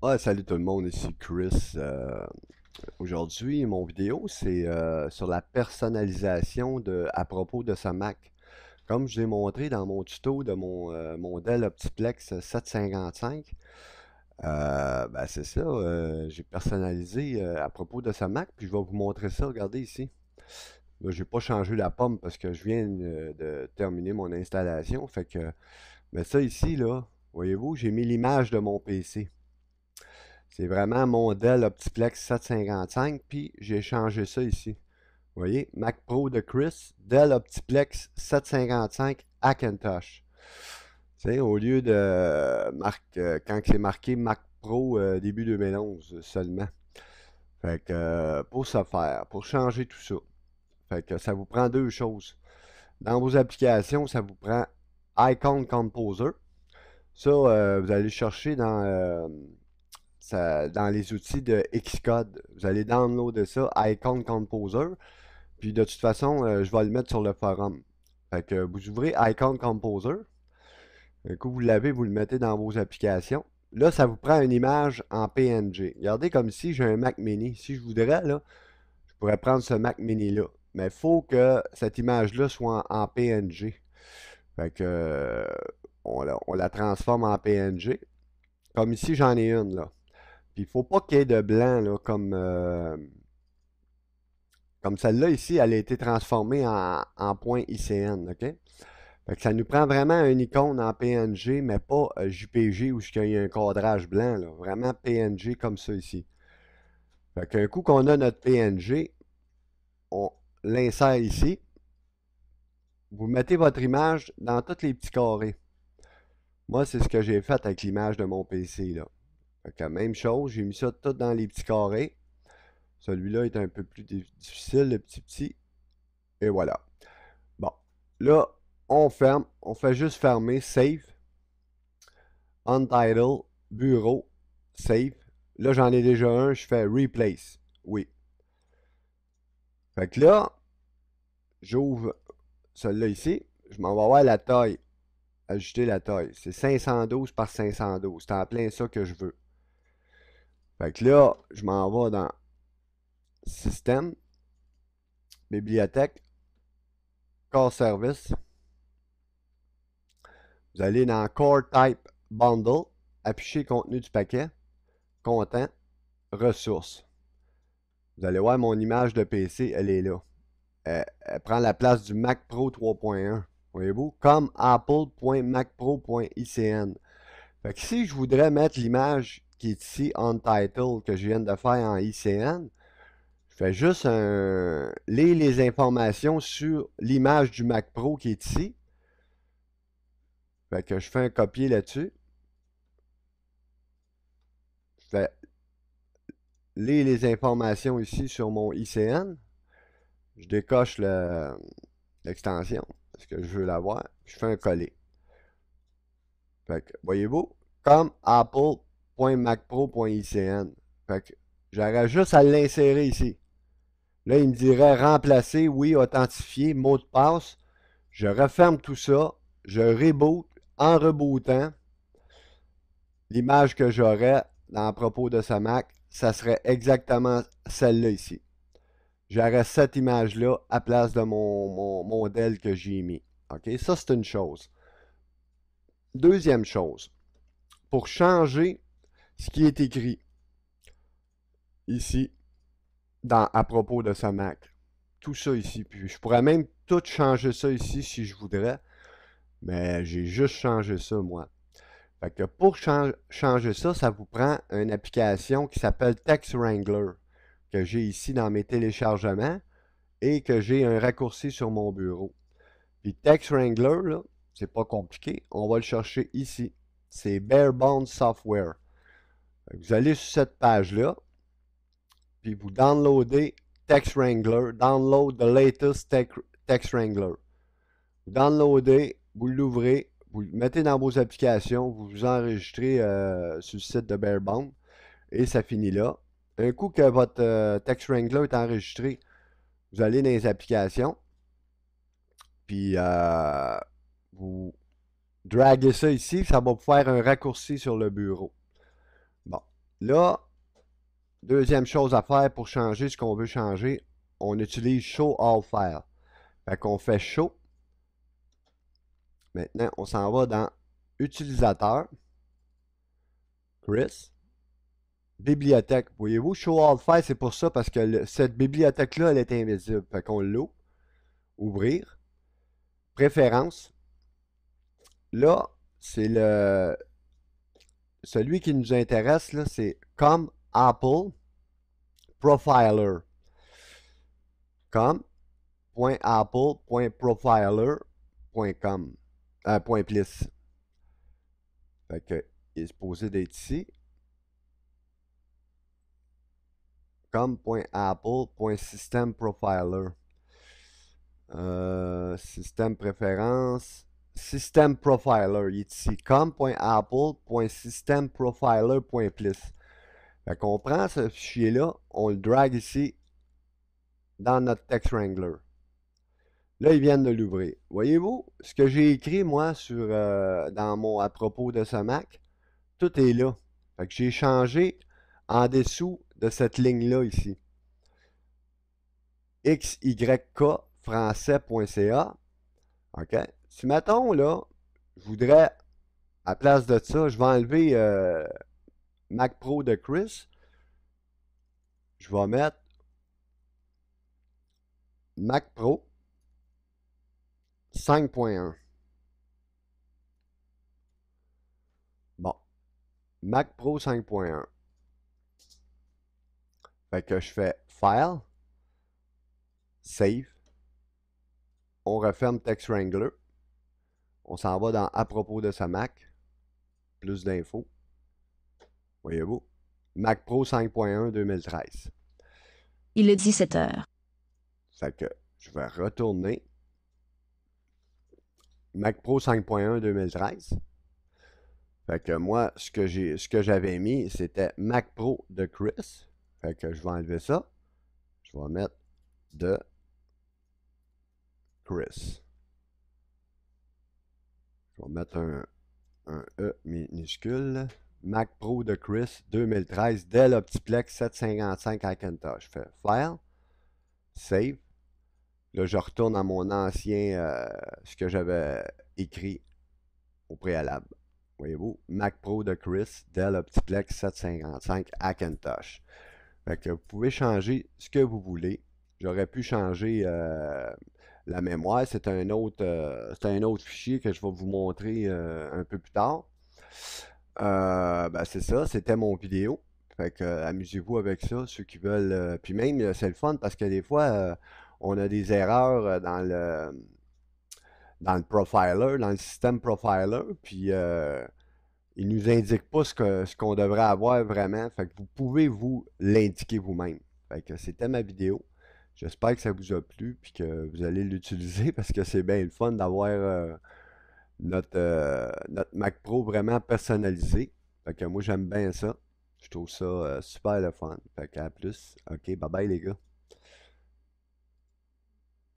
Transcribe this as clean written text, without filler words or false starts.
Ouais, salut tout le monde, ici Chris. Aujourd'hui, mon vidéo, c'est sur la personnalisation à propos de sa Mac. Comme je l'ai montré dans mon tuto de mon Dell Optiplex 755, ben c'est ça, j'ai personnalisé à propos de sa Mac, puis je vais vous montrer ça, regardez ici. Là, j'ai pas changé la pomme parce que je viens de terminer mon installation, fait que, mais ça ici, là, voyez-vous, j'ai mis l'image de mon PC. C'est vraiment mon Dell Optiplex 755, puis j'ai changé ça ici. Vous voyez, Mac Pro de Chris, Dell Optiplex 755 Hackintosh. C'est au lieu de quand c'est marqué Mac Pro début 2011 seulement. Fait que pour ce faire, pour changer tout ça, fait que ça vous prend deux choses. Dans vos applications, ça vous prend Icon Composer. Ça, vous allez chercher dans les outils de Xcode. Vous allez downloader ça, Icon Composer. Puis de toute façon, je vais le mettre sur le forum. Fait que vous ouvrez Icon Composer. Un coup vous l'avez, vous le mettez dans vos applications. Là, ça vous prend une image en PNG. Regardez comme ici, j'ai un Mac mini. Si je voudrais, là, je pourrais prendre ce Mac mini-là. Mais il faut que cette image-là soit en PNG. Fait que on la transforme en PNG. Comme ici, j'en ai une, là. Puis il faut pas qu'il y ait de blanc, là, comme celle-là ici, elle a été transformée en point ICN, OK? Fait que ça nous prend vraiment une icône en PNG, mais pas JPG où il y a un cadrage blanc, là. Vraiment PNG comme ça ici. Fait qu'un coup qu'on a notre PNG, on l'insère ici. Vous mettez votre image dans tous les petits carrés. Moi, c'est ce que j'ai fait avec l'image de mon PC, là. Fait que même chose, j'ai mis ça tout dans les petits carrés. Celui-là est un peu plus difficile, le petit. Et voilà. Bon, là, on ferme, on fait juste fermer, save, untitled, bureau, save. Là, j'en ai déjà un, je fais replace. Oui. Fait que là, j'ouvre celui-là ici, je m'en vais voir la taille, ajuster la taille. C'est 512 par 512. C'est en plein ça que je veux. Fait que là, je m'en vais dans Système, Bibliothèque, Core Service. Vous allez dans Core Type Bundle, afficher contenu du paquet, content, ressources. Vous allez voir mon image de PC, elle est là. Elle prend la place du Mac Pro 3.1. Voyez-vous? Comme apple.macpro.icn. Fait que si je voudrais mettre l'image qui est ici, Untitled, que je viens de faire en ICN, je fais juste lire les informations sur l'image du Mac Pro qui est ici. Fait que je fais un copier là-dessus. Je fais lire les informations ici sur mon ICN. Je décoche l'extension parce que je veux l'avoir. Je fais un coller. Fait que, voyez-vous, comme apple.macpro.icn. Fait que j'aurais juste à l'insérer ici. Là, il me dirait remplacer, oui, authentifier, mot de passe. Je referme tout ça. Je reboot. En rebootant, l'image que j'aurais à propos de sa Mac, ça serait exactement celle-là ici. J'aurais cette image-là à place de mon modèle que j'ai mis. OK? Ça, c'est une chose. Deuxième chose, pour changer ce qui est écrit ici à propos de sa Mac. Tout ça ici. Puis je pourrais même tout changer ça ici si je voudrais. Mais j'ai juste changé ça, moi. Fait que pour changer ça, ça vous prend une application qui s'appelle Text Wrangler, que j'ai ici dans mes téléchargements et que j'ai un raccourci sur mon bureau. Puis Text Wrangler, là, c'est pas compliqué. On va le chercher ici. C'est Barebones Software. Vous allez sur cette page-là, puis vous downloadez Text Wrangler, download the latest Text Wrangler. Vous downloadez, vous l'ouvrez, vous le mettez dans vos applications, vous vous enregistrez sur le site de Barebones et ça finit là. Un coup que votre Text Wrangler est enregistré, vous allez dans les applications, puis vous draguez ça ici, ça va vous faire un raccourci sur le bureau. Bon. Là, deuxième chose à faire pour changer ce qu'on veut changer, on utilise Show All Files. Fait qu'on fait Show. Maintenant, on s'en va dans Utilisateur, Chris, Bibliothèque. Voyez-vous, Show All Files, c'est pour ça, parce que cette bibliothèque-là, elle est invisible. Fait qu'on l'ouvre, Ouvrir, Préférences. Là, c'est celui qui nous intéresse, là, c'est comme Apple Profiler. Comme.apple.profiler.com .plis. Fait que, il est supposé d'être ici. Comme.apple.systemprofiler. Système préférence. System Profiler. Il est ici. Com.apple.systemprofiler.plis. Fait qu'on prend ce fichier-là, on le drag ici dans notre Text Wrangler. Là, ils viennent de l'ouvrir. Voyez-vous, ce que j'ai écrit, moi, dans mon à propos de ce Mac, tout est là. Fait que j'ai changé en dessous de cette ligne-là ici. XYK français.ca. OK? Si, mettons, là, je voudrais, à place de ça, je vais enlever Mac Pro de Chris. Je vais mettre Mac Pro 5.1. Bon. Mac Pro 5.1. Fait que je fais File, Save. On referme Text Wrangler. On s'en va dans À propos de sa Mac. Plus d'infos. Voyez-vous. Mac Pro 5.1 2013. Il est 17 heures. Fait que je vais retourner. Mac Pro 5.1 2013. Fait que moi, ce que j'avais mis, c'était Mac Pro de Chris. Fait que je vais enlever ça. Je vais mettre de Chris. Je vais mettre un E minuscule. Mac Pro de Chris 2013, Dell Optiplex 755 Hackintosh. Je fais File, Save. Là, je retourne à mon ancien, ce que j'avais écrit au préalable. Voyez-vous, Mac Pro de Chris, Dell Optiplex 755 Hackintosh. Fait que vous pouvez changer ce que vous voulez. J'aurais pu changer la mémoire. C'est un autre fichier que je vais vous montrer un peu plus tard. Ben c'est ça, c'était mon vidéo. Fait que amusez-vous avec ça, ceux qui veulent. Puis même, c'est le fun parce que des fois, on a des erreurs dans le profiler, dans le système profiler. Puis il nous indique pas ce qu'on devrait avoir vraiment. Fait que vous pouvez vous l'indiquer vous-même. Fait que c'était ma vidéo. J'espère que ça vous a plu puis que vous allez l'utiliser parce que c'est bien le fun d'avoir notre Mac Pro vraiment personnalisé. Fait que moi j'aime bien ça. Je trouve ça super le fun. Fait qu'à plus. Ok, bye bye les gars.